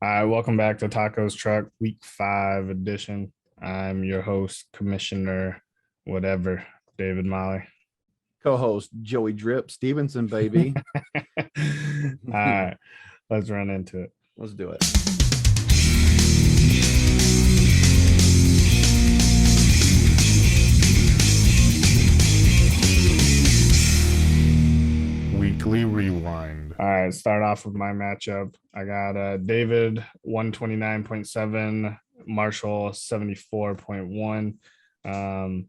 Hi, welcome back to Tacos Truck Week 5 edition. I'm your host, Commissioner, whatever, David Molly. Co-host Joey Drip Stevenson, baby. All right, let's run into it. Let's do it. Weekly Rewind. All right, start off with my matchup. I got David 129.7, Marshall 74.1.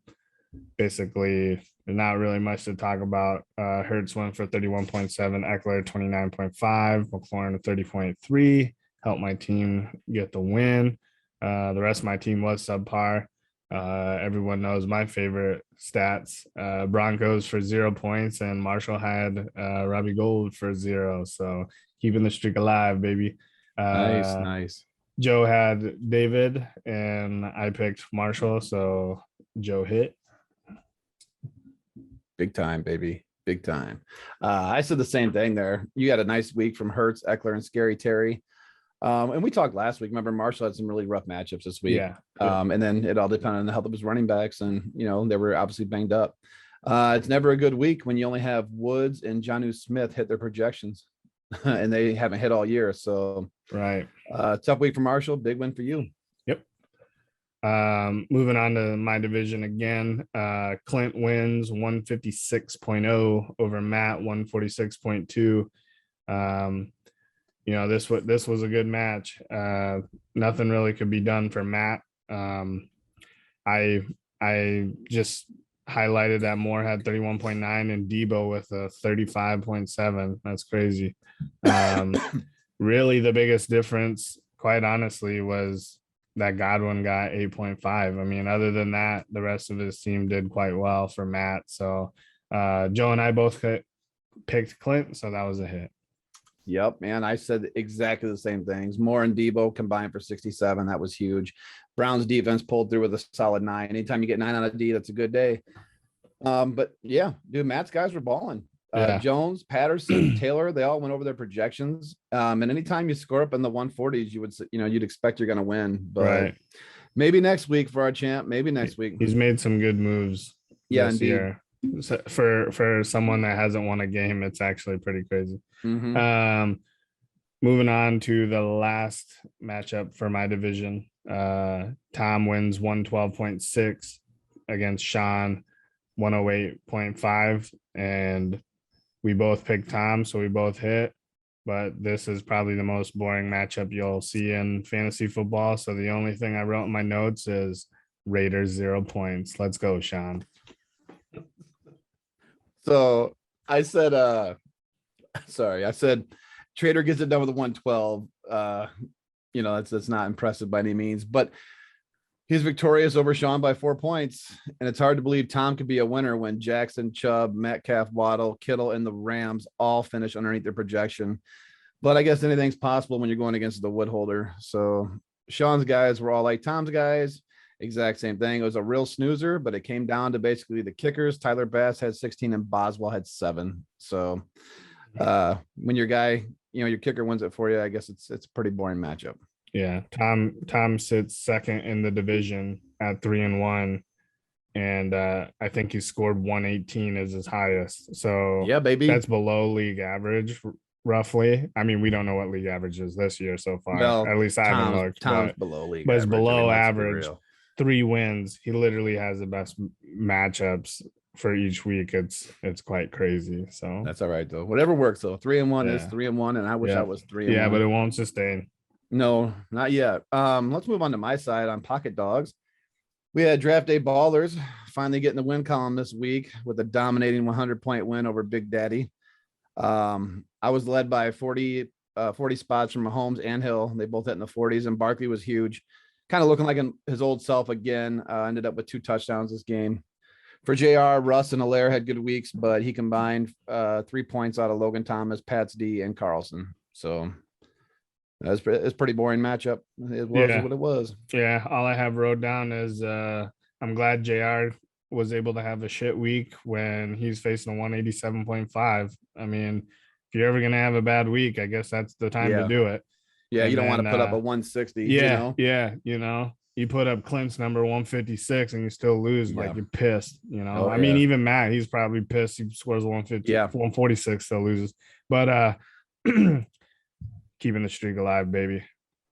Basically, not really much to talk about. Hertz went for 31.7, Eckler 29.5, McLaurin 30.3. Helped my team get the win. The rest of my team was subpar. Everyone knows my favorite stats. Broncos for 0 points, and Marshall had Robbie Gould for 0. So keeping the streak alive, baby. Nice. Joe had David, and I picked Marshall. So Joe hit. Big time, baby. Big time. I said the same thing there. You got a nice week from Hertz, Eckler, and Scary Terry. And we talked last week. Remember, Marshall had some really rough matchups this week. Yeah. And then it all depended on the health of his running backs, and they were obviously banged up. It's never a good week when you only have Woods and Jonnu Smith hit their projections, and they haven't hit all year. So Right. Tough week for Marshall. Big win for you. Yep. Moving on to my division again. Clint wins 156.0 over Matt 146.2. This was a good match. Nothing really could be done for Matt. I just highlighted that Moore had 31.9 and Debo with a 35.7. That's crazy. Really the biggest difference, quite honestly, was that Godwin got 8.5. I mean, other than that, the rest of his team did quite well for Matt. So Joe and I both picked Clint, so that was a hit. Yep, man. I said exactly the same things. Moore and Debo combined for 67. That was huge. Brown's defense pulled through with a solid 9. Anytime you get 9 on a D, that's a good day. But yeah, dude, Matt's guys were balling. Jones, Patterson, Taylor, they all went over their projections. And anytime you score up in the 140s, you'd expect you're going to win. But right. Maybe next week for our champ. Maybe next week. He's made some good moves. Yeah, this indeed. year. So for someone that hasn't won a game, it's actually pretty crazy. Mm-hmm. Moving on to the last matchup for my division. Tom wins 112.6 against Sean 108.5, and we both picked Tom, so we both hit. But this is probably the most boring matchup you'll see in fantasy football. So the only thing I wrote in my notes is Raiders 0 points. Let's go, Sean. So I said, I said Trader gets it done with a 112. That's not impressive by any means, but he's victorious over Sean by 4 points. And it's hard to believe Tom could be a winner when Jackson, Chubb, Metcalf, Waddle, Kittle, and the Rams all finish underneath their projection. But I guess anything's possible when you're going against the Woodholder. So Sean's guys were all like Tom's guys. Exact same thing. It was a real snoozer, but it came down to basically the kickers. Tyler Bass had 16 and Boswell had 7. So when your guy, your kicker wins it for you, I guess it's a pretty boring matchup. Yeah. Tom sits second in the division at 3-1. And I think he scored 118 as his highest. So yeah, baby, that's below league average roughly. I mean, we don't know what league average is this year so far. Well, at least I haven't looked. Tom's below league, but it's below average. 3 wins. He literally has the best matchups for each week. It's quite crazy. So that's all right though. Whatever works though. 3-1 is 3-1, and I wish I was 3-1. Yeah, but it won't sustain. No, not yet. Let's move on to my side on Pocket Dogs. We had Draft Day Ballers finally getting the win column this week with a dominating 100-point win over Big Daddy. I was led by 40 spots from Mahomes and Hill. They both hit in the 40s, and Barkley was huge. Kind of looking like his old self again. Ended up with 2 touchdowns this game. For JR, Russ and Allaire had good weeks, but he combined 3 points out of Logan Thomas, Pats D, and Carlson. So it's a pretty boring matchup. It was what it was. Yeah, all I have wrote down is I'm glad JR was able to have a shit week when he's facing a 187.5. I mean, if you're ever going to have a bad week, I guess that's the time to do it. Yeah, And you don't want to then, put up a 160. Yeah, yeah, you put up Clint's number 156 and you still lose, Yeah. like you're pissed, Oh, I mean, yeah. even Matt, he's probably pissed. He scores 150, Yeah. 146, still loses. But keeping the streak alive, baby.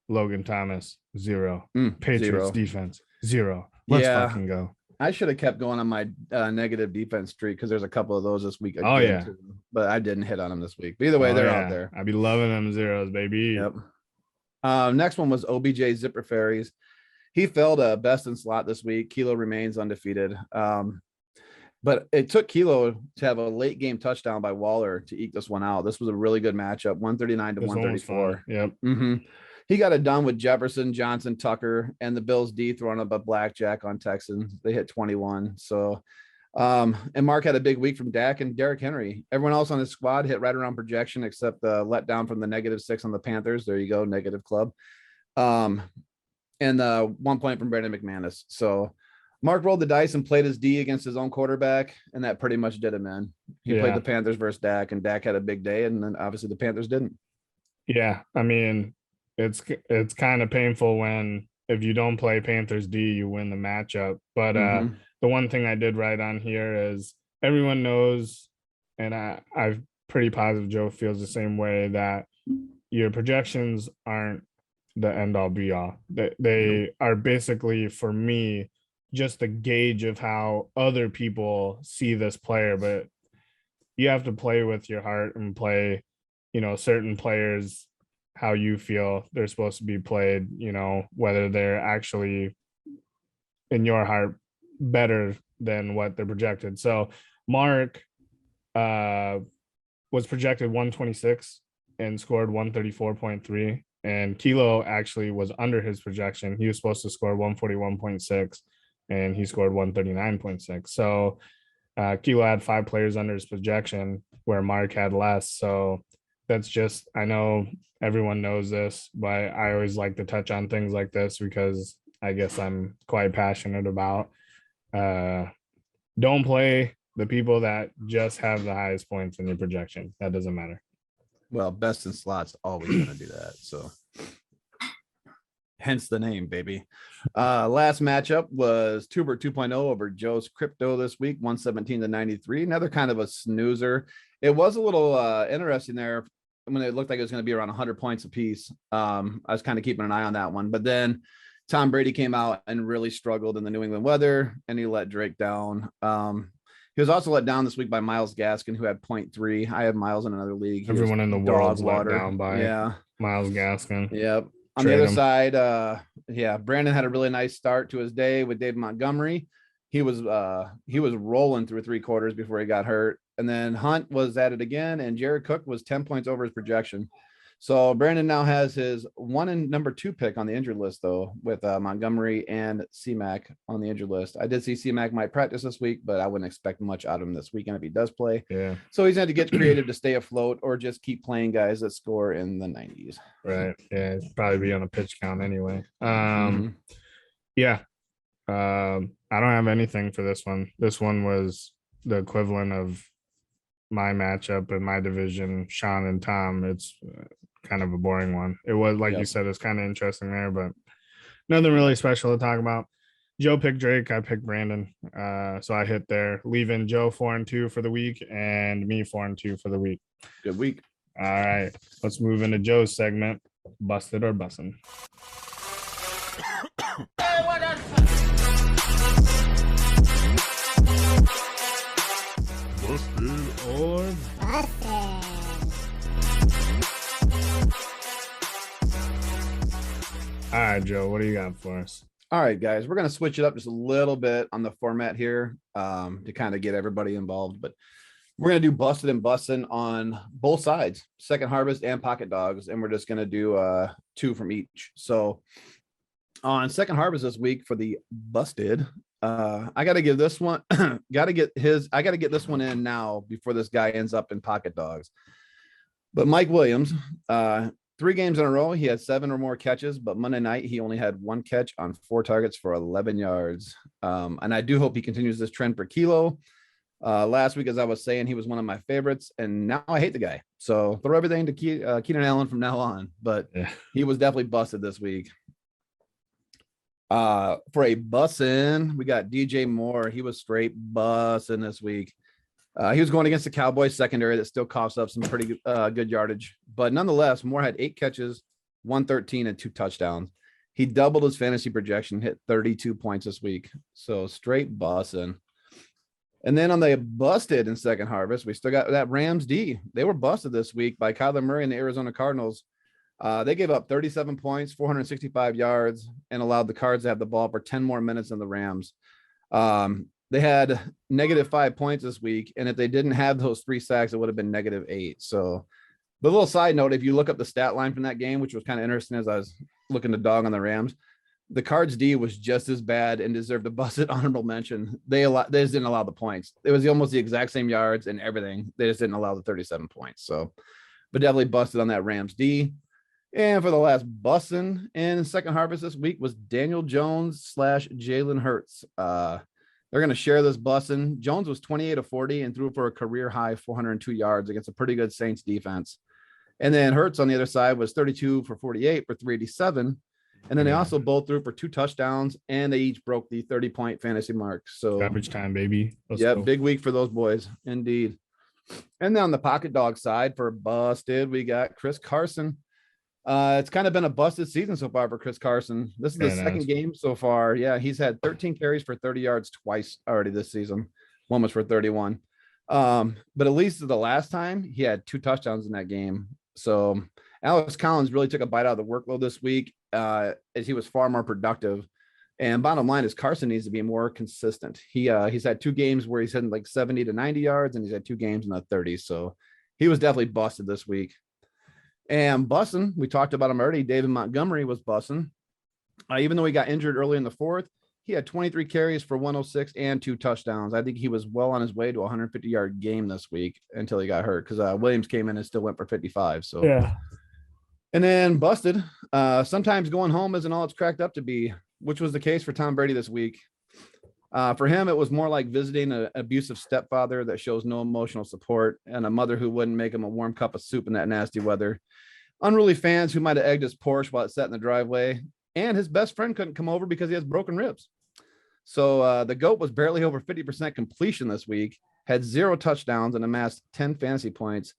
Logan Thomas, 0. Patriots 0. defense, 0. Let's Yeah. fucking go. I should have kept going on my negative defense streak because there's a couple of those this week again, Oh, yeah. too, but I didn't hit on them this week. But either way, they're out there. I'd be loving them zeros, baby. Yep. Next one was OBJ Zipper Fairies. He fell to best in slot this week. Kilo remains undefeated. But it took Kilo to have a late game touchdown by Waller to eke this one out. This was a really good matchup, 139 to 134. Yep. He got it done with Jefferson, Johnson, Tucker, and the Bills D throwing up a blackjack on Texans. They hit 21. So, and Mark had a big week from Dak and Derrick Henry. Everyone else on his squad hit right around projection, except the letdown from the -6 on the Panthers. There you go, negative club. And 1 point from Brandon McManus. So Mark rolled the dice and played his D against his own quarterback, and that pretty much did him in. He played the Panthers versus Dak, and Dak had a big day, and then obviously the Panthers didn't. Yeah, I mean, it's kind of painful when if you don't play Panthers D, you win the matchup. But the one thing I did right on here is everyone knows, and I'm pretty positive Joe feels the same way, that your projections aren't the end all be all. They are basically, for me, just a gauge of how other people see this player, but you have to play with your heart and play, certain players how you feel they're supposed to be played, whether they're actually in your heart better than what they're projected. So Mark was projected 126 and scored 134.3, and Kilo actually was under his projection. He was supposed to score 141.6 and he scored 139.6. So Kilo had 5 players under his projection where Mark had less. So that's just, I know everyone knows this, but I always like to touch on things like this because I guess I'm quite passionate about don't play the people that just have the highest points in your projection. That doesn't matter. Well, best in slots always going to do that. So hence the name, baby. Last matchup was Tuber 2.0 over Joe's Crypto this week, 117 to 93. Another kind of a snoozer. It was a little interesting there when it looked like it was going to be around 100 points apiece. I was kind of keeping an eye on that one, but then Tom Brady came out and really struggled in the New England weather, and he let Drake down. He was also let down this week by Myles Gaskin, who had 0.3. I have Myles in another league. Everyone in the world's let down by Myles Gaskin. Yep. On the other side, Brandon had a really nice start to his day with David Montgomery. He was rolling through 3 quarters before he got hurt. And then Hunt was at it again, and Jared Cook was 10 points over his projection. So Brandon now has his 1 and number 2 pick on the injured list, though, with Montgomery and C-Mac on the injured list. I did see C-Mac might practice this week, but I wouldn't expect much out of him this weekend if he does play. Yeah. So he's going to get creative to stay afloat or just keep playing guys that score in the 90s. Right. Yeah. It'd probably be on a pitch count anyway. Yeah. I don't have anything for this one. This one was the equivalent of my matchup in my division, Sean and Tom. It's kind of a boring one. It was, like you said, it's kind of interesting there, but nothing really special to talk about. Joe picked Drake, I picked Brandon. So I hit there, leaving Joe 4-2 for the week and me 4-2 for the week. Good week. All right, let's move into Joe's segment, Busted or Bussin'. Busted or Bussin'. All right, Joe, what do you got for us? All right, guys, we're going to switch it up just a little bit on the format here to kind of get everybody involved. But we're going to do Busted and Bussin' on both sides, Second Harvest and Pocket Dogs. And we're just going to do 2 from each. So on Second Harvest this week for the Busted, I got to give this one, I got to get this one in now before this guy ends up in Pocket Dogs. But Mike Williams, 3 games in a row, he had 7 or more catches, but Monday night he only had 1 catch on 4 targets for 11 yards. And I do hope he continues this trend for Kilo. Last week, as I was saying, he was one of my favorites, and now I hate the guy. So throw everything to Keenan Allen from now on. But Yeah. he was definitely busted this week. For a bussin', we got DJ Moore. He was straight bussin' this week. He was going against the Cowboys secondary that still coughs up some pretty good yardage. But nonetheless, Moore had 8 catches, 113, and 2 touchdowns. He doubled his fantasy projection, hit 32 points this week. So straight bussin'. And then on the busted in second harvest, we still got that Rams D. They were busted this week by Kyler Murray and the Arizona Cardinals. They gave up 37 points, 465 yards, and allowed the Cards to have the ball for 10 more minutes than the Rams. They had -5 points this week, and if they didn't have those 3 sacks, it would have been -8. So, but a little side note, if you look up the stat line from that game, which was kind of interesting as I was looking to dog on the Rams, the Cards D was just as bad and deserved a busted honorable mention. They just didn't allow the points. It was almost the exact same yards and everything. They just didn't allow the 37 points. So, but definitely busted on that Rams D. And for the last bussin' in second harvest this week was Daniel Jones / Jalen Hurts. They're going to share this bussin'. Jones was 28 of 40 and threw for a career high 402 yards against a pretty good Saints defense. And then Hurts on the other side was 32 for 48 for 387. And then they also both threw for 2 touchdowns, and they each broke the 30-point fantasy mark. So Garbage time, baby. Yeah, big week for those boys, indeed. And then on the pocket dog side for busted, we got Chris Carson. It's kind of been a busted season so far for Chris Carson. This is the second game so far. Yeah, he's had 13 carries for 30 yards twice already this season. One was for 31. But at least the last time he had 2 touchdowns in that game. So Alex Collins really took a bite out of the workload this week, as he was far more productive. And bottom line is Carson needs to be more consistent. He's had 2 games where he's hitting like 70 to 90 yards, and he's had 2 games in the 30s. So he was definitely busted this week. And bussin', we talked about him already. David Montgomery was bussin'. Even though he got injured early in the 4th, he had 23 carries for 106 and 2 touchdowns. I think he was well on his way to a 150-yard game this week until he got hurt, because Williams came in and still went for 55. So yeah. And then busted. Sometimes going home isn't all it's cracked up to be, which was the case for Tom Brady this week. For him, it was more like visiting an abusive stepfather that shows no emotional support, and a mother who wouldn't make him a warm cup of soup in that nasty weather. Unruly fans who might have egged his Porsche while it sat in the driveway, and his best friend couldn't come over because he has broken ribs. So the GOAT was barely over 50% completion this week, had 0 touchdowns, and amassed 10 fantasy points.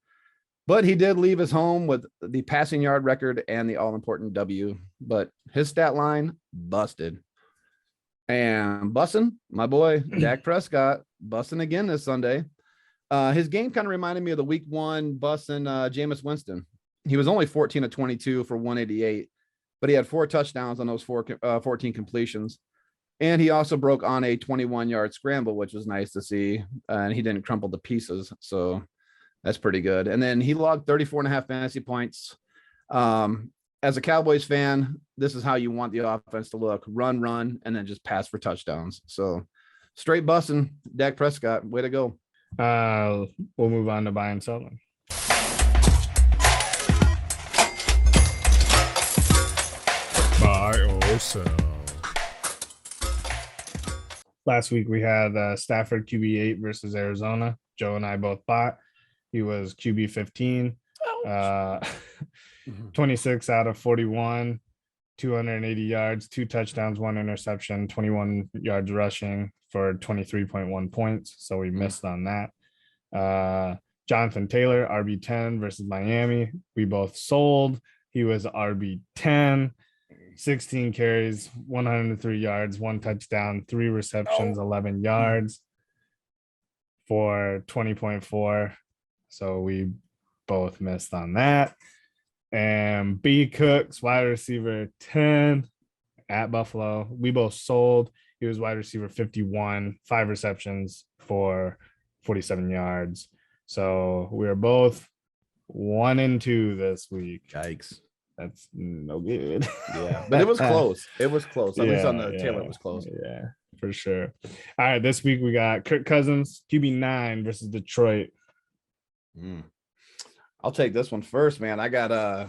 But he did leave his home with the passing yard record and the all-important W. But his stat line, busted. And bussin', my boy, Dak Prescott, bussin' again this Sunday. His game kind of reminded me of the week 1 bussin' Jameis Winston. He was only 14 of 22 for 188, but he had 4 touchdowns on those 14 completions. And he also broke on a 21-yard scramble, which was nice to see. And he didn't crumple to pieces. So that's pretty good. And then he logged 34.5 fantasy points. As a Cowboys fan, this is how you want the offense to look: run, and then just pass for touchdowns. So straight busting, Dak Prescott, way to go. We'll move on to buy and sell them. Buy or sell. Last week we had Stafford QB8 versus Arizona. Joe and I both bought. He was QB 15. 26 out of 41, 280 yards, 2 touchdowns, 1 interception, 21 yards rushing for 23.1 points. So we missed on that. Jonathan Taylor, RB10 versus Miami. We both sold. He was RB10, 16 carries, 103 yards, 1 touchdown, 3 receptions, 11 yards for 20.4. So we both missed on that. And B Cooks, wide receiver 10 at Buffalo. We both sold. He was wide receiver 51, 5 receptions for 47 yards. So we are both 1 and 2 this week. Yikes. That's no good. Yeah, but it was close. It was close. At least on the Taylor, it was close. Yeah, for sure. All right, this week we got Kirk Cousins, QB9 versus Detroit. I'll take this one first, man. I got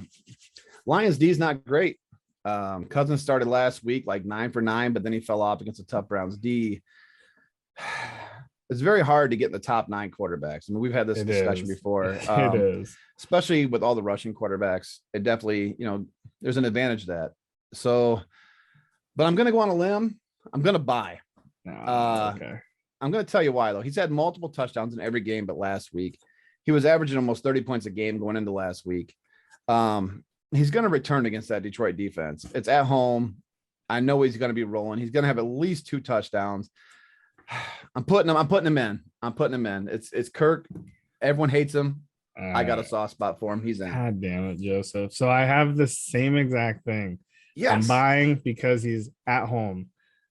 Lions D's not great. Cousins started last week like 9 for 9, but then he fell off against a tough Browns D. it's very hard to get in the top 9 quarterbacks. I mean, we've had this It discussion is. before. It is. Especially with all the rushing quarterbacks. It definitely, there's an advantage to that. So, but I'm going to go on a limb. I'm going to buy. Okay. I'm going to tell you why, though. He's had multiple touchdowns in every game but last week. He was averaging almost 30 points a game going into last week. He's going to return against that Detroit defense. It's at home. I know he's going to be rolling. He's going to have at least 2 touchdowns. I'm putting him in. It's Kirk. Everyone hates him. I got a soft spot for him. He's in. God damn it, Joseph. So I have the same exact thing. Yes. I'm buying because he's at home.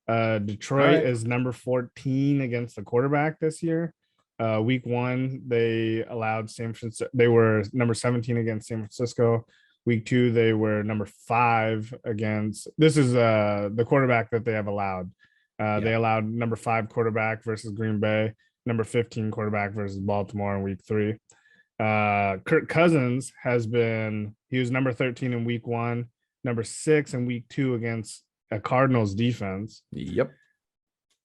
Detroit is number 14 against the quarterback this year. Week 1, they allowed San Francisco. They were number 17 against San Francisco. Week 2, they were number 5 against. This is the quarterback that they have allowed. They allowed number 5 quarterback versus Green Bay, number 15 quarterback versus Baltimore in week 3. Kirk Cousins he was number 13 in week 1, number 6 in week 2 against a Cardinals defense. Yep.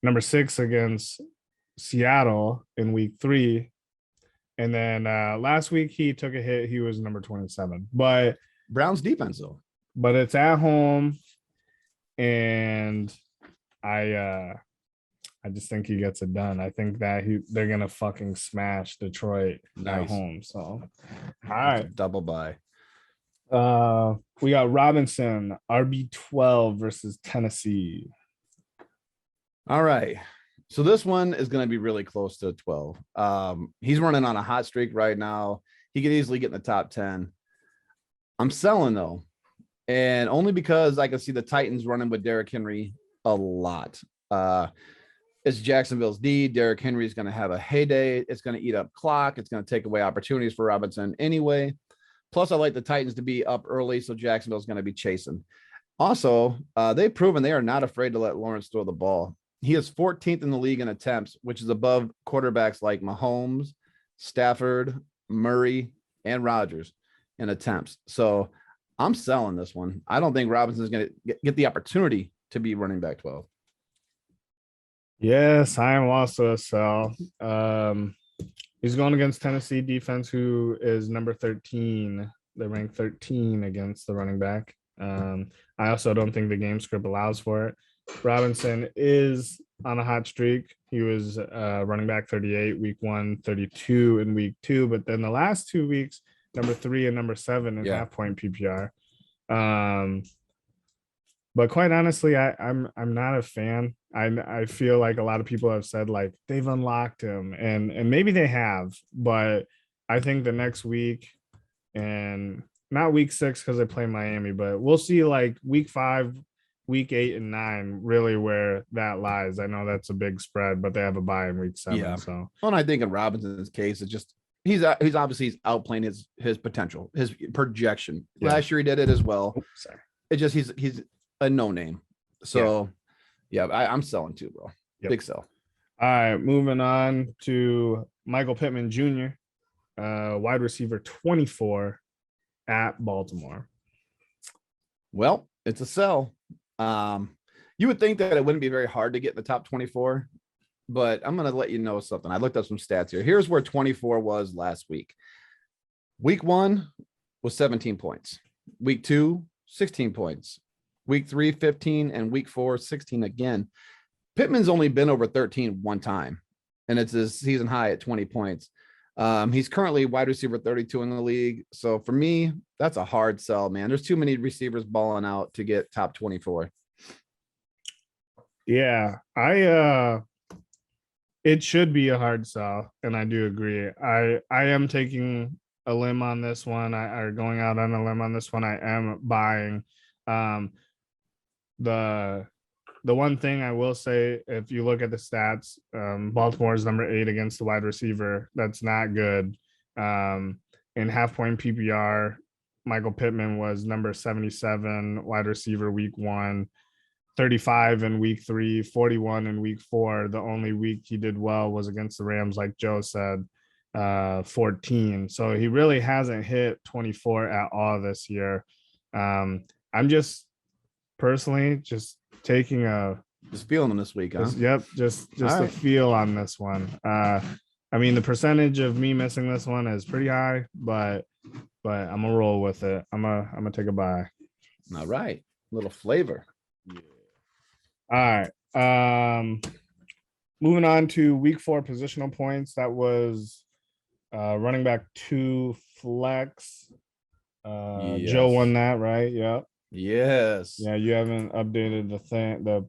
Number 6 against Seattle in week 3. And then last week he took a hit. He was number 27. But Browns defense, though. But it's at home. And I just think he gets it done. I think that they're gonna fucking smash Detroit at home. So all right. Double buy. We got Robinson, RB12 versus Tennessee. All right. So this one is going to be really close to 12. He's running on a hot streak right now. He could easily get in the top 10. I'm selling, though, and only because I can see the Titans running with Derrick Henry a lot. It's Jacksonville's D. Derrick Henry is going to have a heyday. It's going to eat up clock. It's going to take away opportunities for Robinson anyway. Plus, I like the Titans to be up early, so Jacksonville's going to be chasing. Also, they've proven they are not afraid to let Lawrence throw the ball. He is 14th in the league in attempts, which is above quarterbacks like Mahomes, Stafford, Murray, and Rodgers in attempts. So I'm selling this one. I don't think Robinson's going to get the opportunity to be running back 12. Yes, I am also a sell. He's going against Tennessee defense, who is number 13. They rank 13 against the running back. I also don't think the game script allows for it. Robinson is on a hot streak. He was running back 38 week 1, 32 in week 2, but then the last 2 weeks, number 3 and number 7 in half point PPR. But quite honestly, I'm not a fan. I feel like a lot of people have said like they've unlocked him, and maybe they have, but I think the next week, and not week 6 because they play Miami, but we'll see like week 5, week 8 and 9 really where that lies. I know that's a big spread, but they have a bye in week 7. Yeah. So well, and I think in Robinson's case, it's just he's obviously outplaying his potential, his projection. Yeah. Last year he did it as well. Sorry. It just he's a no name. So yeah, I'm selling too, bro. Yep. Big sell. All right, moving on to Michael Pittman Jr., wide receiver 24 at Baltimore. Well, it's a sell. You would think that it wouldn't be very hard to get in the top 24, but I'm going to let you know something. I looked up some stats here. Here's where 24 was last week. Week 1 was 17 points. Week 2, 16 points. Week 3, 15, and week 4, 16 again. Pittman's only been over 13 one time, and it's his season high at 20 points. He's currently wide receiver 32 in the league. So for me, that's a hard sell, man. There's too many receivers balling out to get top 24. Yeah, it should be a hard sell, and I do agree. I am taking a limb on this one. I going out on a limb on this one. I am buying. The one thing I will say, if you look at the stats, Baltimore is number 8 against the wide receiver. That's not good. In half point PPR, Michael Pittman was number 77 wide receiver week 1, 35 in week 3, 41 in week 4. The only week he did well was against the Rams, like Joe said, 14. So he really hasn't hit 24 at all this year. I'm just personally just taking a Just feeling them this week, huh? Just All a right. feel on this one. I mean, the percentage of me missing this one is pretty high, but I'm gonna roll with it. I'm gonna take a buy. All right. Little flavor. All right. Moving on to week 4 positional points. That was running back 2 flex. Joe Yes. won that, right? Yep. Yes. Yeah, you haven't updated the thing, the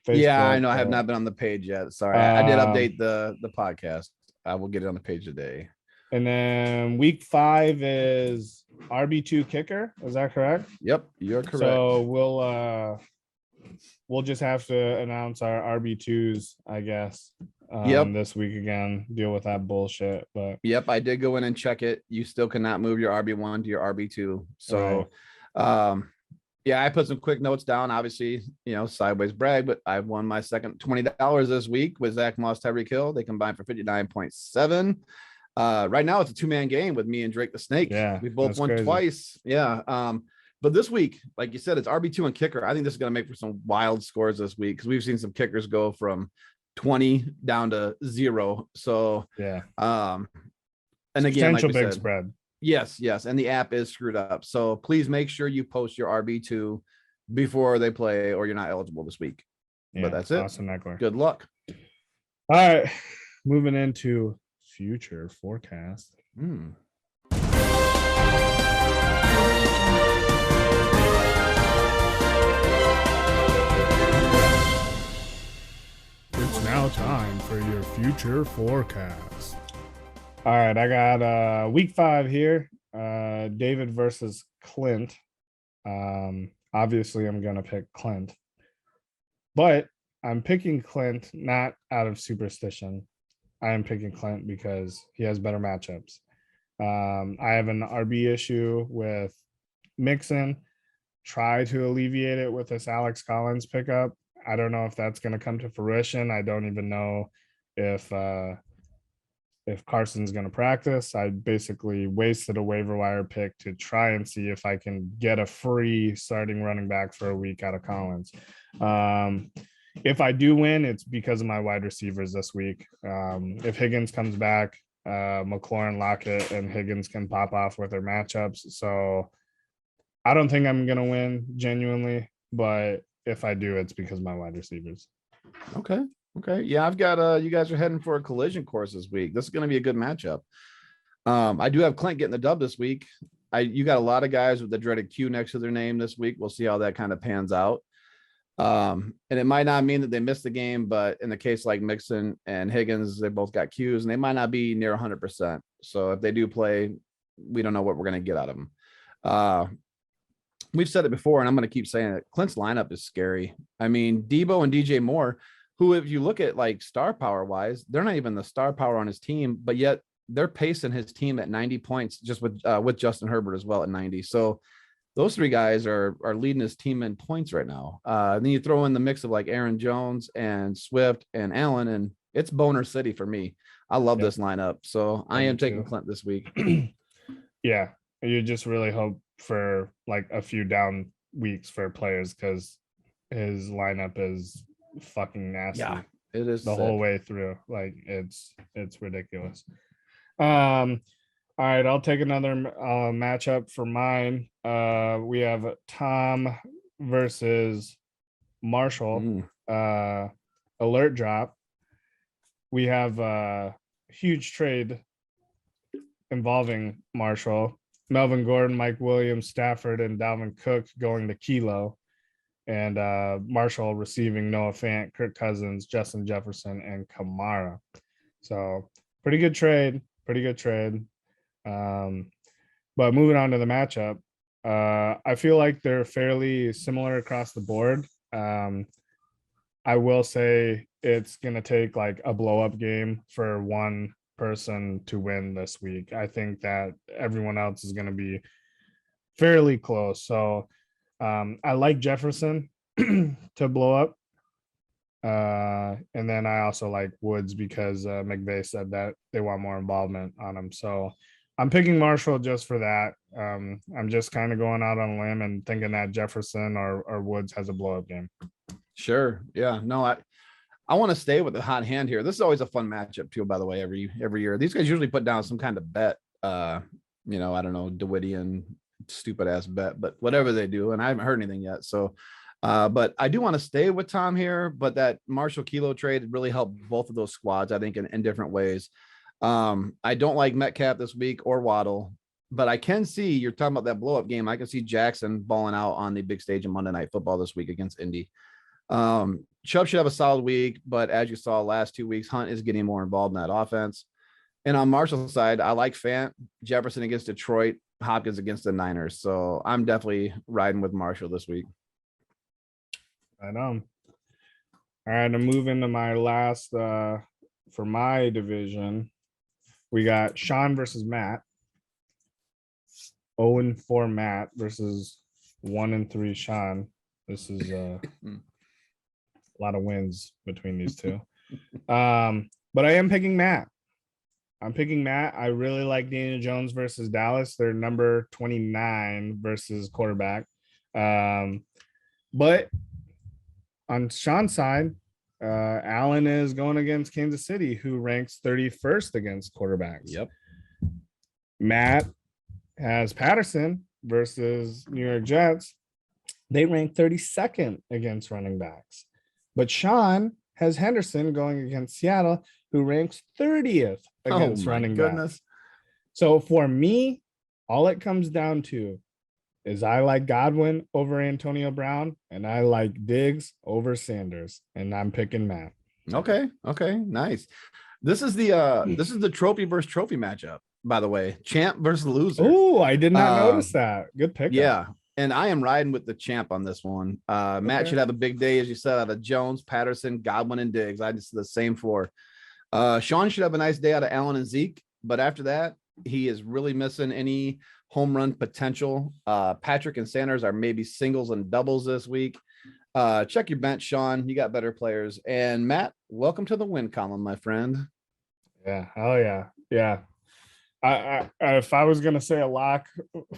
Facebook. Yeah, I know. I have not been on the page yet. Sorry. I did update the podcast. I will get it on the page today. And then week 5 is RB2 kicker. Is that correct? Yep, you're correct. So we'll just have to announce our RB2s, I guess. Yep. This week again, deal with that bullshit. But yep, I did go in and check it. You still cannot move your RB1 to your RB2. So yeah, I put some quick notes down. Obviously, sideways brag, but I won my second $20 this week with Zach Moss, Tyreek Hill. They combined for 59.7. Right now it's a 2-man game with me and Drake the Snake. Yeah, we both won crazy. twice. Yeah. But this week, like you said, it's RB2 and kicker. I think this is going to make for some wild scores this week because we've seen some kickers go from 20 down to 0. So yeah. And again, potential like we big said, spread. Yes. And the app is screwed up. So please make sure you post your RB2 before they play, or you're not eligible this week. Yeah, but that's it. Awesome, Eckler. Good luck. All right. Moving into future forecast. It's now time for your future forecast. All right, I got week 5 here. David versus Clint. Obviously, I'm gonna pick Clint, but I'm picking Clint not out of superstition. I am picking Clint because he has better matchups. I have an RB issue with Mixon. Try to alleviate it with this Alex Collins pickup. I don't know if that's going to come to fruition. I don't even know if Carson's going to practice. I basically wasted a waiver wire pick to try and see if I can get a free starting running back for a week out of Collins. If I do win, it's because of my wide receivers this week. If Higgins comes back, McLaurin, Lockett, and Higgins can pop off with their matchups. So I don't think I'm going to win genuinely, but if I do, it's because of my wide receivers. Okay. Yeah, I've got you guys are heading for a collision course this week. This is going to be a good matchup. I do have Clint getting the dub this week. You got a lot of guys with the dreaded Q next to their name this week. We'll see how that kind of pans out. And it might not mean that they missed the game, but in the case like Mixon and Higgins, they both got Qs and they might not be near 100%. So if they do play, we don't know what we're going to get out of them. We've said it before, and I'm going to keep saying it. Clint's lineup is scary. I mean, Debo and DJ Moore, who, if you look at like star power wise, they're not even the star power on his team, but yet they're pacing his team at 90 points just with Justin Herbert as well at 90. So those 3 guys are leading his team in points right now. Then you throw in the mix of like Aaron Jones and Swift and Allen, and it's boner city for me. I love this lineup. So I am taking Clint this week. Yeah. You just really hope for like a few down weeks for players because his lineup is fucking nasty. Yeah, it is the whole way through. Like it's ridiculous. All right, I'll take another matchup for mine. We have Tom versus Marshall. Alert drop. We have a huge trade involving Marshall. Melvin Gordon, Mike Williams, Stafford, and Dalvin Cook going to Kilo. And Marshall receiving Noah Fant, Kirk Cousins, Justin Jefferson, and Kamara. So pretty good trade. But moving on to the matchup, I feel like they're fairly similar across the board. I will say it's going to take like a blow up game for one person to win this week. I think that everyone else is going to be fairly close. So I like Jefferson to blow up. And then I also like Woods because McVay said that they want more involvement on him. So I'm picking Marshall just for that. I'm just kind of going out on a limb and thinking that Jefferson or Woods has a blow up game. Sure. Yeah. No, I want to stay with the hot hand here. This is always a fun matchup too, by the way, every year. These guys usually put down some kind of bet. I don't know, Davidian stupid ass bet, but whatever they do, and I haven't heard anything yet. So but I do want to stay with Tom here, but that Marshall Kilo trade really helped both of those squads, I think, in different ways. I don't like Metcalf this week or Waddle, but I can see you're talking about that blow up game. I can see Jackson balling out on the big stage of Monday Night Football this week against Indy. Chubb should have a solid week, but as you saw last 2 weeks, Hunt is getting more involved in that offense. And on Marshall's side, I like Fant, Jefferson against Detroit, Hopkins against the Niners. So I'm definitely riding with Marshall this week. I know. All right, I'm moving to my last for my division. We got Sean versus Matt. 0-4 Matt versus 1-3 Sean. This is a lot of wins between these two. But I am picking Matt. I'm picking Matt. I really like Daniel Jones versus Dallas. They're number 29 versus quarterback. But on Sean's side, Allen is going against Kansas City, who ranks 31st against quarterbacks. Yep. Matt has Patterson versus New York Jets. They rank 32nd against running backs. But Sean has Henderson going against Seattle, who ranks 30th against running backs. So for me, all it comes down to is I like Godwin over Antonio Brown, and I like Diggs over Sanders, and I'm picking Matt. Okay, nice. This is the trophy versus trophy matchup, by the way. Champ versus loser. Oh, I did not notice that. Good pick. Yeah, and I am riding with the champ on this one. Matt should have a big day, as you said, out of Jones, Patterson, Godwin, and Diggs. I just the same four. Sean should have a nice day out of Allen and Zeke, but after that, he is really missing any home run potential. Patrick and Sanders are maybe singles and doubles this week. Check your bench, Sean. You got better players. And Matt, welcome to the win column, my friend. Yeah. Oh yeah. Yeah. I if I was gonna say a lock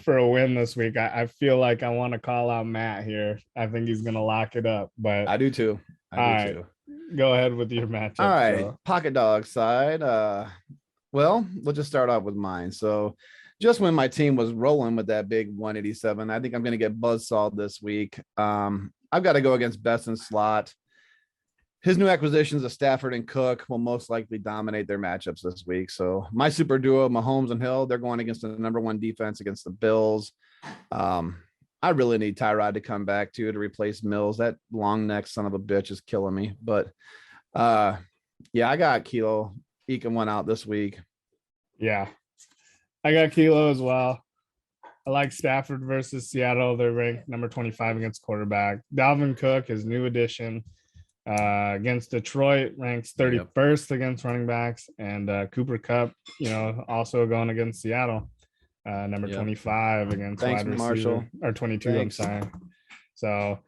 for a win this week, I feel like I want to call out Matt here. I think he's gonna lock it up. But I do too. Go ahead with your matchup. All right, pocket dog side. Well, we'll just start off with mine. So just when my team was rolling with that big 187, I think I'm going to get buzzsawed this week. I've got to go against Best in Slot. His new acquisitions of Stafford and Cook will most likely dominate their matchups this week. So my super duo, Mahomes and Hill, they're going against the number one defense against the Bills. I really need Tyrod to come back to replace Mills. That long neck son of a bitch is killing me. But yeah, I got Kilo eking one out this week. Yeah, I got Kilo as well. I like Stafford versus Seattle. They're ranked number 25 against quarterback. Dalvin Cook, his new addition, against Detroit, ranks 31st against running backs. And Cooper Kupp, also going against Seattle, number 25 against wide receiver, Marshall. Or 22. Thanks. I'm sorry. So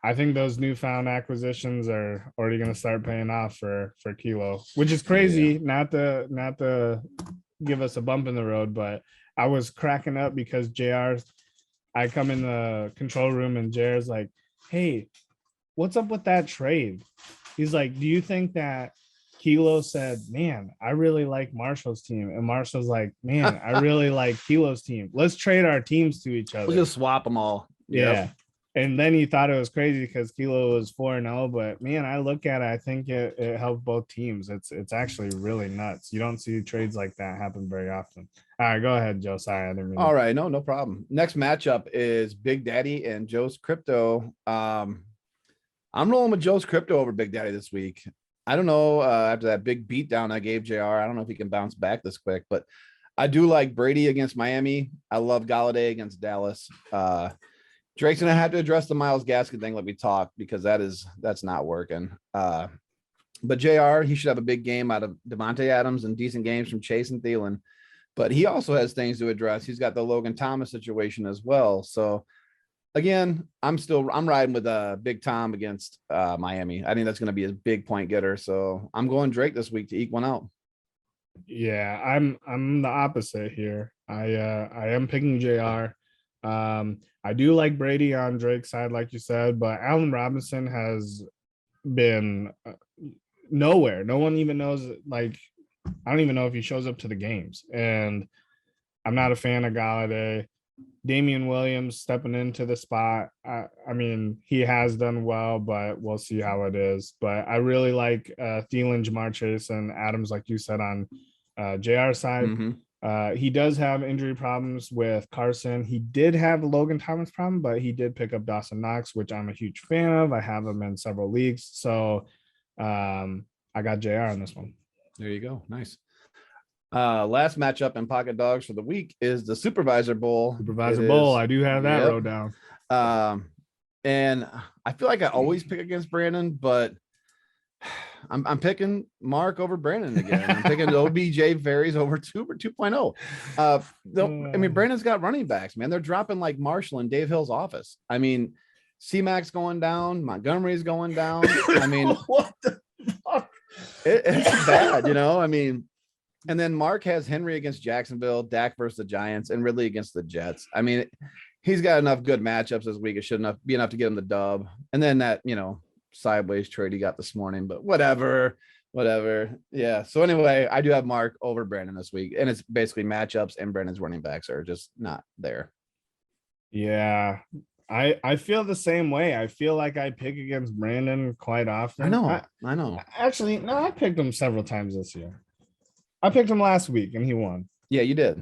I think those newfound acquisitions are already going to start paying off for Kilo, which is crazy. Not to give us a bump in the road, but I was cracking up because I come in the control room and JR's like, "Hey, what's up with that trade?" He's like, "Do you think that Kilo said, man, I really like Marshall's team," and Marshall's like, "Man, I really like Kilo's team. Let's trade our teams to each other. We'll just swap them all." Yeah. And then he thought it was crazy because Kilo was 4-0, but man, I look at it, I think it helped both teams. It's actually really nuts. You don't see trades like that happen very often. All right, go ahead, Joe. Sorry, I didn't mean. All right, no problem. Next matchup is Big Daddy and Joe's Crypto. I'm rolling with Joe's Crypto over Big Daddy this week. I don't know, after that big beatdown I gave JR, I don't know if he can bounce back this quick, but I do like Brady against Miami. I love Galladay against Dallas. Drake's gonna have to address the Myles Gaskin thing like we talked, because that's not working. But JR, he should have a big game out of Devontae Adams and decent games from Chase and Thielen. But he also has things to address. He's got the Logan Thomas situation as well. So again, I'm riding with Big Tom against Miami. I think that's going to be a big point getter. So I'm going Drake this week to eke one out. Yeah, I'm the opposite here. I am picking JR. I do like Brady on Drake's side, like you said, but Allen Robinson has been nowhere. No one even knows. Like, I don't even know if he shows up to the games, and I'm not a fan of Galladay. Damian Williams stepping into the spot. I mean, he has done well, but we'll see how it is. But I really like Thielen, Jamar Chase, and Adams, like you said, on JR side. He does have injury problems with Carson. He did have a Logan Thomas problem, but he did pick up Dawson Knox, which I'm a huge fan of. I have him in several leagues. So I got JR on this one. There you go. Nice. Last matchup in Pocket Dogs for the week is the Supervisor Bowl. Supervisor Bowl. I do have that wrote down. And I feel like I always pick against Brandon, but I'm picking Mark over Brandon again. I'm picking OBJ Ferries over 2.0. I mean, Brandon's got running backs, man. They're dropping like Marshall and Dave Hill's office. I mean, C-Mac's going down, Montgomery's going down. I mean, what the fuck? It's bad, you know. I mean, and then Mark has Henry against Jacksonville, Dak versus the Giants, and Ridley against the Jets. I mean, he's got enough good matchups this week. It should be enough to get him the dub. And then that, you know, sideways trade he got this morning, but whatever. Yeah. So anyway, I do have Mark over Brandon this week, and it's basically matchups, and Brandon's running backs are just not there. Yeah. I feel the same way. I feel like I pick against Brandon quite often. I know. Actually, no, I picked him several times this year. I picked him last week and he won. Yeah, you did.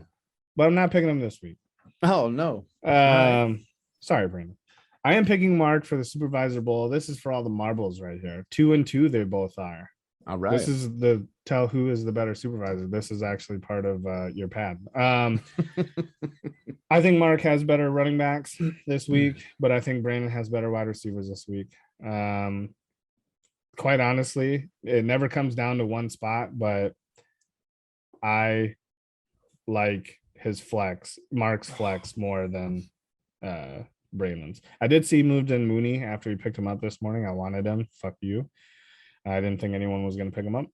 But I'm not picking him this week. Oh no. Sorry, Brandon. I am picking Mark for the Supervisor Bowl. This is for all the marbles right here. 2-2, they both are. All right. This is the tell who is the better supervisor. This is actually part of your pad. I think Mark has better running backs this week, but I think Brandon has better wide receivers this week. Quite honestly, it never comes down to one spot, but I like his flex, Mark's flex, more than Brandon's. I did see he moved in Mooney after he picked him up this morning. I wanted him. Fuck you. I didn't think anyone was going to pick him up.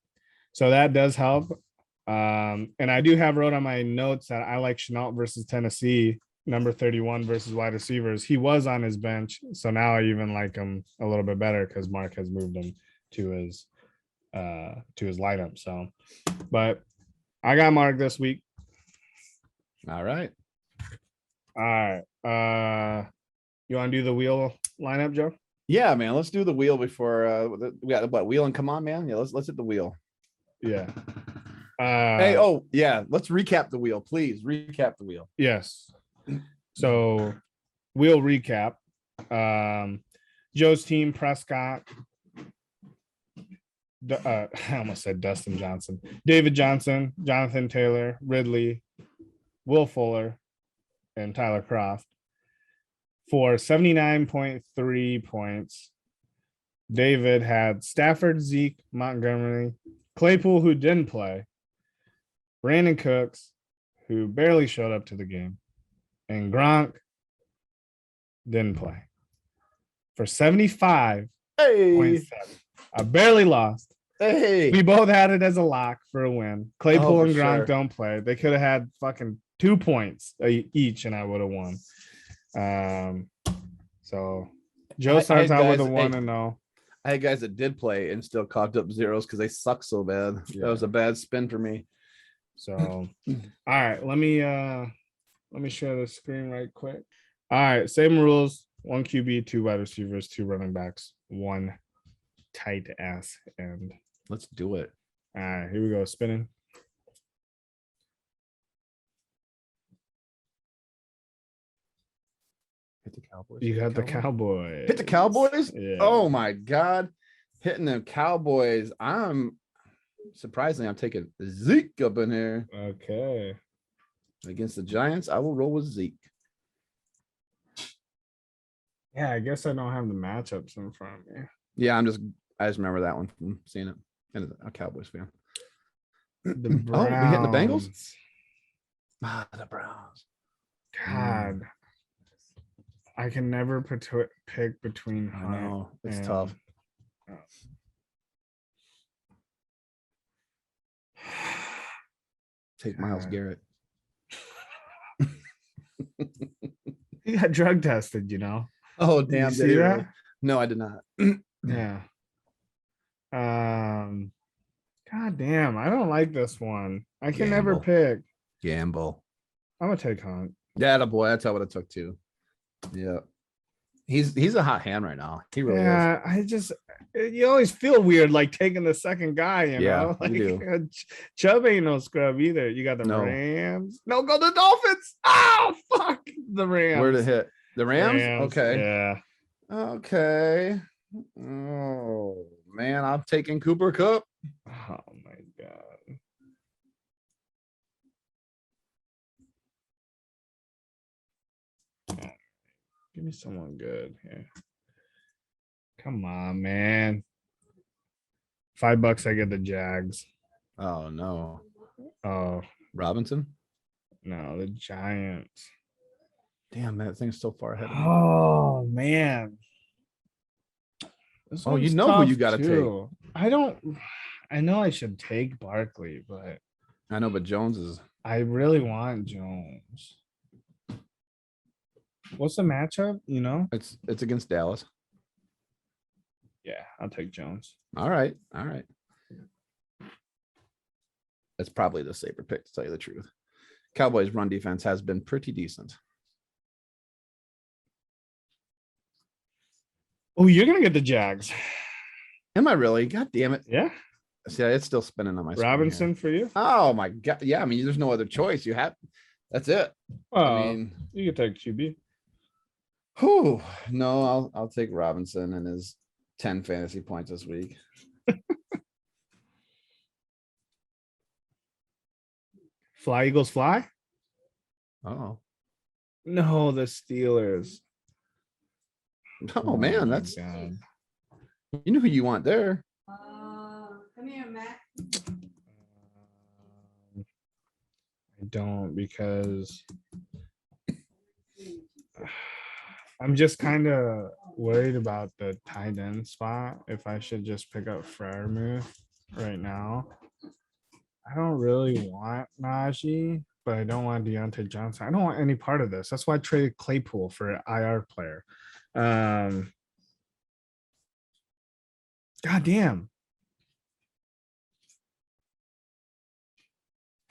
So that does help. And I do have wrote on my notes that I like Chenault versus Tennessee, number 31 versus wide receivers. He was on his bench. So now I even like him a little bit better because Mark has moved him to his lineup. So, but I got Mark this week. All right. You want to do the wheel lineup, Joe? Yeah, man. Let's do the wheel before we got what wheel and come on, man. Yeah, let's hit the wheel. Yeah. Hey, yeah. Let's recap the wheel, please. Recap the wheel. Yes. So we'll recap. Joe's team: Prescott. I almost said Dustin Johnson, David Johnson, Jonathan Taylor, Ridley, Will Fuller, and Tyler Kroft. For 79.3 points, David had Stafford, Zeke, Montgomery, Claypool, who didn't play, Brandon Cooks, who barely showed up to the game, and Gronk didn't play. For 75.7. Hey, I barely lost. hey. We both had it as a lock for a win. Claypool and Gronk don't play. They could have had fucking 2 points each, and I would have won. So Joe starts out with a 1-0. I had guys that did play and still cocked up zeros because they suck so bad. Yeah. That was a bad spin for me. So all right, let me share the screen right quick. All right, same rules: 1 QB, 2 wide receivers, 2 running backs, 1 tight ass end. Let's do it. All right, here we go. Spinning. Hit the Cowboys. You got the Cowboys. Hit the Cowboys? Yeah. Oh my God. Hitting the Cowboys. I'm taking Zeke up in here. Okay. Against the Giants, I will roll with Zeke. Yeah, I guess I don't have the matchups in front of me. Yeah, I just remember that one from seeing it. And a Cowboys fan. The Browns. Oh, we hitting the Bengals? The Browns. God. I can never pick between. I know. It's tough. God. Take Myles Garrett. He got drug tested, Oh, Did you damn. Did see he that? really? No, I did not. Yeah. God damn, I don't like this one. I can never Gamble. pick. Gamble. I'm gonna take Hunt. Yeah, the boy. That's how I would have took too. Yeah. He's a hot hand right now. He really is. Yeah, you always feel weird like taking the second guy, Yeah, like you do. Chubb ain't no scrub either. You got the No. Rams. No, go the Dolphins. Oh fuck the Rams. Where to hit? The Rams? Rams, Okay. Yeah. Okay. Oh man, I'm taking Cooper Cup. Oh my god. Give me someone good here. Come on, man. $5, I get the Jags. Oh no. Oh Robinson? no, the Giants. Damn, that thing's so far ahead of me. Oh man. This Oh, you one's know who you tough, gotta too. I know I should take Barkley, but I know, but Jones is I really want Jones. What's the matchup? it's against Dallas. Yeah, I'll take Jones. All right. All right. That's probably the safer pick, to tell you the truth. Cowboys' run defense has been pretty decent. Oh, you're gonna get the Jags. Am I really? God damn it. Yeah. See, it's still spinning on my screen here. Robinson for you. Oh my god. Yeah, I mean, there's no other choice. You have that's it. Oh, I mean, you can take QB. whew, no, I'll take Robinson and his 10 fantasy points this week. Fly Eagles fly. Oh. No, the Steelers. Oh man, my that's God. you know who you want there. Come here, Matt. I don't because I'm just kind of worried about the tight end spot. If I should just pick up Freiermuth right now. I don't really want Najee, but I don't want Deontay Johnson. I don't want any part of this. That's why I traded Claypool for an IR player. God damn.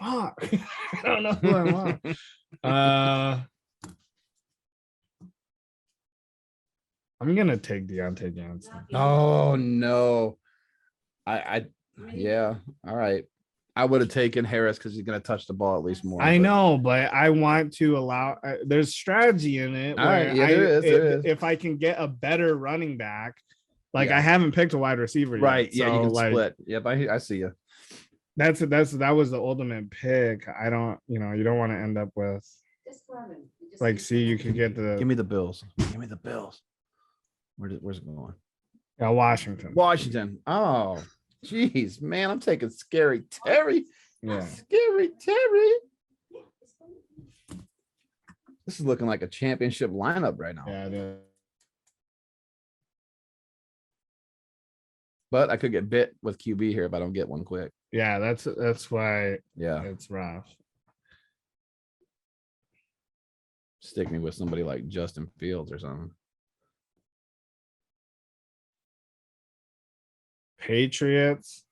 Fuck. I don't know who I want. I'm gonna take Deontay Johnson. Oh no. I yeah. All right. I would have taken Harris because he's gonna touch the ball at least more. I but- know, but I want to allow. There's strategy in it. All right, Where yeah, there is. If I can get a better running back, like Yeah. I haven't picked a wide receiver Right. yet. Yeah, you so, can like, split. Yep, I see you. That was the ultimate pick. I don't, you don't want to end up with like. See, you could get the Give me the Bills. Give me the Bills. Where's it going? Washington. Washington. Oh, geez, man, I'm taking Scary Terry. Yeah. Scary Terry. This is looking like a championship lineup right now. Yeah. It is. But I could get bit with QB here if I don't get one quick. Yeah. That's why Yeah, it's rough. stick me with somebody like Justin Fields or something. Patriots.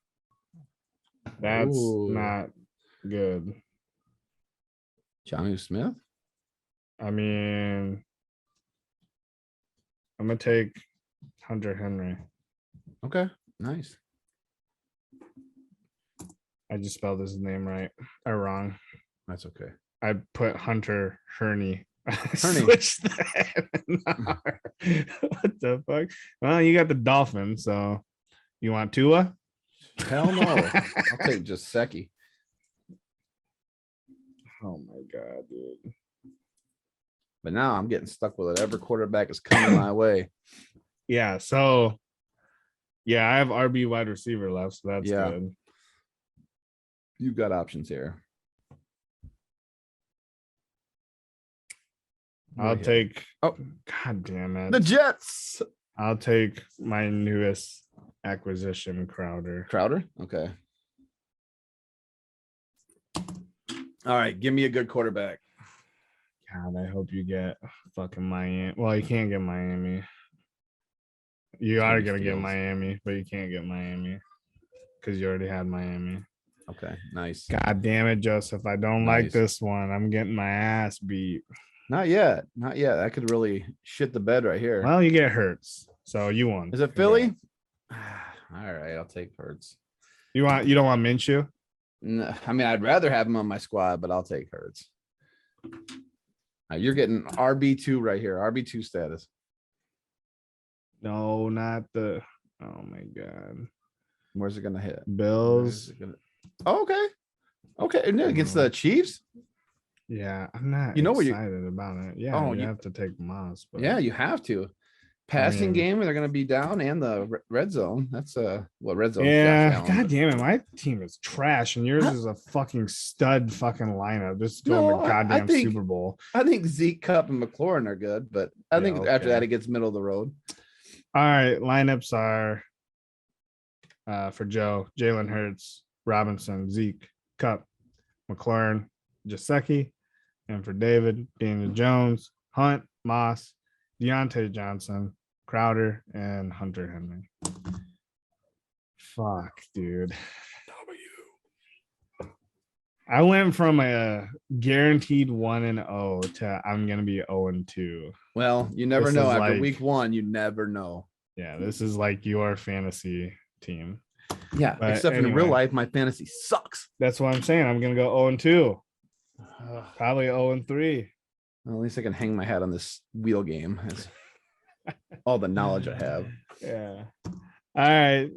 That's Ooh. not good. Jonnu Smith. I mean, I'm gonna take Hunter Henry. Okay, nice. I just spelled his name right or wrong. That's okay. I put Hunter Herney. Herney. Switch that. What the fuck? Well, you got the Dolphins, so you want Tua? Hell no. I'll take just Secchi. Oh my god, dude. But now I'm getting stuck with whatever quarterback is coming my way. Yeah, so yeah, I have RB wide receiver left, so that's Yeah. good. You've got options here. I'll take Oh. god damn it. The Jets. I'll take my newest acquisition, Crowder. Crowder. Okay. All right. Give me a good quarterback. God, I hope you get fucking Miami. Well, you can't get Miami. You gonna are be gonna get steals. Miami, but you can't get Miami because you already had Miami. Okay, nice. God damn it, Joseph. I don't like Nice. this one. I'm getting my ass beat. Not yet. Not yet. That could really shit the bed right here. Well, you get Hurts. So you won. Is it Philly? Congrats. All right, I'll take Hurts. You don't want Minshew? No, I mean, I'd rather have him on my squad, but I'll take Hurts. You're getting RB2 right here. RB2 status. No, not the. Oh my God. Where's it gonna hit? Bills. Oh, okay. Okay. And then against the Chiefs? Yeah, I'm not You know what you- excited about it. Yeah, Oh, you you- have to take Moss. But Yeah, you have to. Passing mean- game, they're gonna be down, and the red zone. That's what red zone. Yeah, God damn it. My team is trash and yours Huh? is a fucking stud fucking lineup. Just go No, to I goddamn think- Super Bowl. I think Zeke, Cup, and McLaurin are good, but I Yeah, think after okay. that it gets middle of the road. All right, lineups are for Joe, Jalen Hurts, Robinson, Zeke, Cup, McLaurin, Jasecki, and for David, Daniel Jones, Hunt, Moss, Deontay Johnson, Crowder, and Hunter Henry. Fuck, dude. I went from a guaranteed 1-0 to I'm gonna be 0-2. Well, you never This know. is After like- week one, you never know. Yeah, this is like your fantasy team. Yeah, But except in real anyway. life, my fantasy sucks. That's what I'm saying. I'm gonna go 0-2, probably 0-3. Well, at least I can hang my hat on this wheel game. That's all the knowledge I have. Yeah. All right.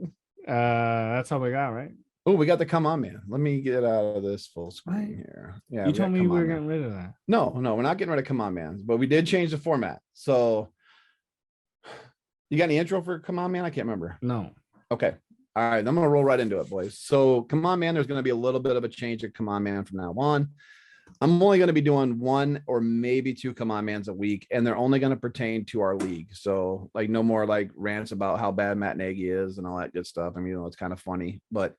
That's all we got, right? Oh, we got the come on, man. Let me get out of this full screen Right. here. Yeah, You we got told me Come we were On Man. getting rid of that. No, we're not getting rid of come on, man. But we did change the format. So, you got any intro for come on, man? I can't remember. No. Okay. All right. I'm going to roll right into it, boys. So, come on, man. There's going to be a little bit of a change at come on, man from now on. I'm only going to be doing one or maybe two come on, mans a week, and they're only going to pertain to our league. So, like, no more like rants about how bad Matt Nagy is and all that good stuff. I mean, it's kind of funny, but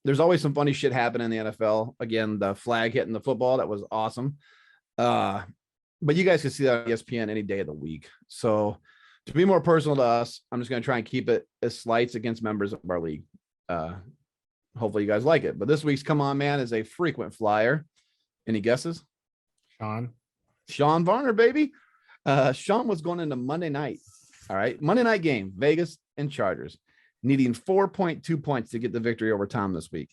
there's always some funny shit happening in the NFL. Again, the flag hitting the football, that was awesome. But you guys can see that on ESPN any day of the week. So, to be more personal to us, I'm just going to try and keep it as slights against members of our league. Hopefully you guys like it. But this week's Come On Man is a frequent flyer. Any guesses? Sean. Sean Varner, baby. Sean was going into Monday night. All right. Monday night game, Vegas and Chargers, needing 4.2 points to get the victory over Tom this week.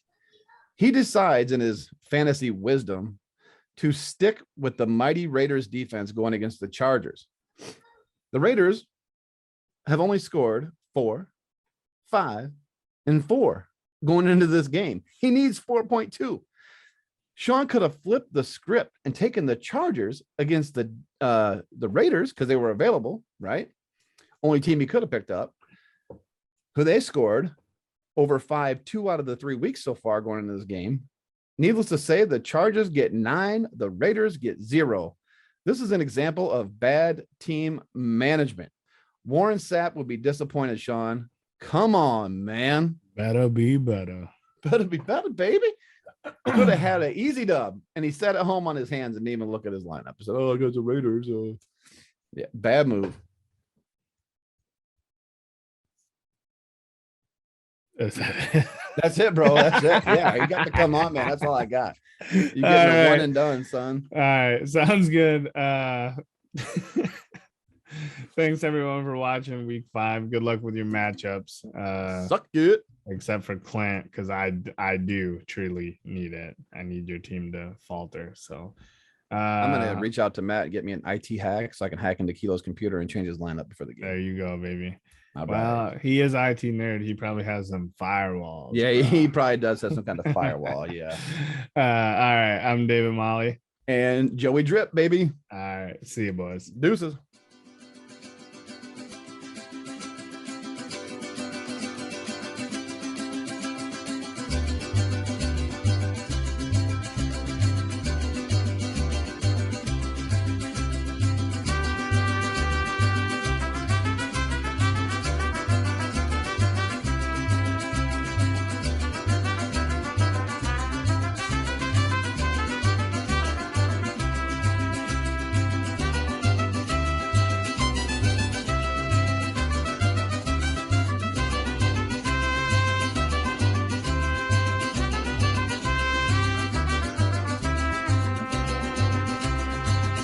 He decides in his fantasy wisdom to stick with the mighty Raiders defense going against the Chargers. The Raiders have only scored 4, 5, and 4 going into this game. He needs 4.2. Sean could have flipped the script and taken the Chargers against the Raiders because they were available, right? Only team he could have picked up, who they scored over 5, 2 out of the 3 weeks so far going into this game. Needless to say, the Chargers get 9, the Raiders get 0. This is an example of bad team management. Warren Sapp would be disappointed, Sean. Come on, man. Better be better. Better be better, baby. Could have had an easy dub. And he sat at home on his hands and didn't even look at his lineup. He said, oh, I got the Raiders. Yeah, bad move. Is that it? That's it, bro. That's it. Yeah, you got to come on, man. That's all I got. You getting All a right. one and done, son. All right. Sounds good. Thanks everyone for watching week 5. Good luck with your matchups. Suck it. Except for Clint, because I do truly need it. I need your team to falter. So I'm gonna reach out to Matt and get me an IT hack so I can hack into Kilo's computer and change his lineup before the game. there you go, baby. How about Well, it? he is IT nerd. He probably has some firewalls. Yeah, bro. he probably does have some kind of firewall. Yeah. All right. I'm David Molly. And Joey Drip, baby. All right. See you, boys. Deuces.